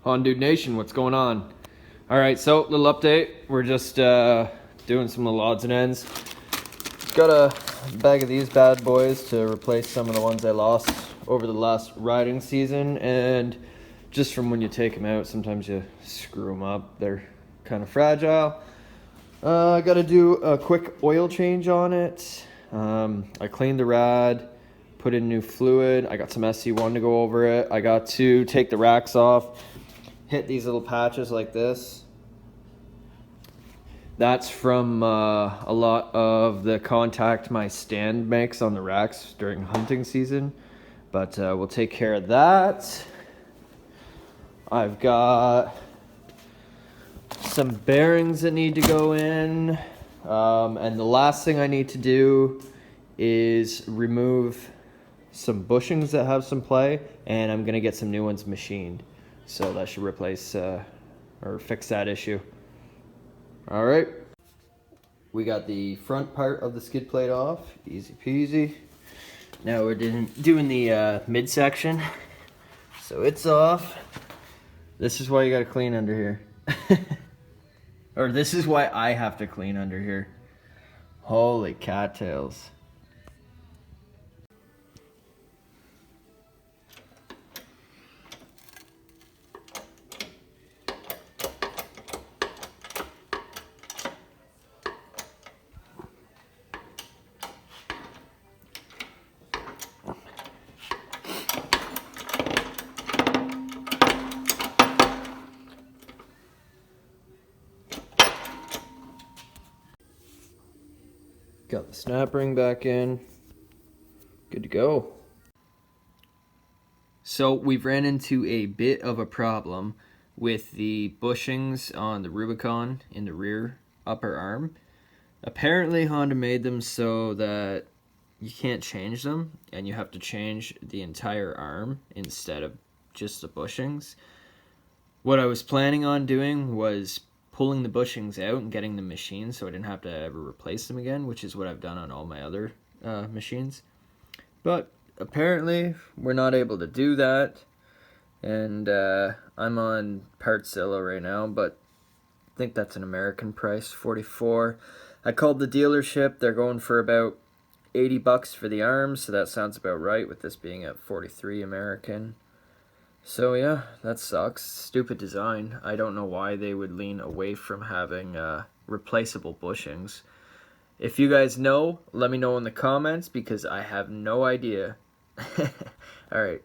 Hondude Nation, what's going on? Alright, so little update. We're just doing some little odds and ends. Got a bag of these bad boys to replace some of the ones I lost over the last riding season, and just from when you take them out, sometimes you screw them up. They're kind of fragile. I got to do a quick oil change on it. I cleaned the rad, put in new fluid. I got some SC1 to go over it. I got to take the racks off, hit these little patches like this. That's from a lot of the contact my stand makes on the racks during hunting season, but we'll take care of that. I've got some bearings that need to go in, and the last thing I need to do is remove some bushings that have some play, and I'm gonna get some new ones machined, so that should replace or fix that issue. All right, we got the front part of the skid plate off, easy peasy. Now we're doing the midsection, so it's off. This is why you gotta clean under here. Or this is why I have to clean under here. Holy cattails. Got the snap ring back in. Good to go. So we've ran into a bit of a problem with the bushings on the Rubicon in the rear upper arm. Apparently Honda made them so that you can't change them and you have to change the entire arm instead of just the bushings. What I was planning on doing was pulling the bushings out and getting them machined so I didn't have to ever replace them again, which is what I've done on all my other machines. But apparently we're not able to do that, and I'm on Partzilla right now, but I think that's an American price, $44. I called the dealership. They're going for about $80 for the arms, so that sounds about right with this being at $43 American. So yeah, that sucks. Stupid design. I don't know why they would lean away from having replaceable bushings. If you guys know, let me know in the comments because I have no idea. Alright,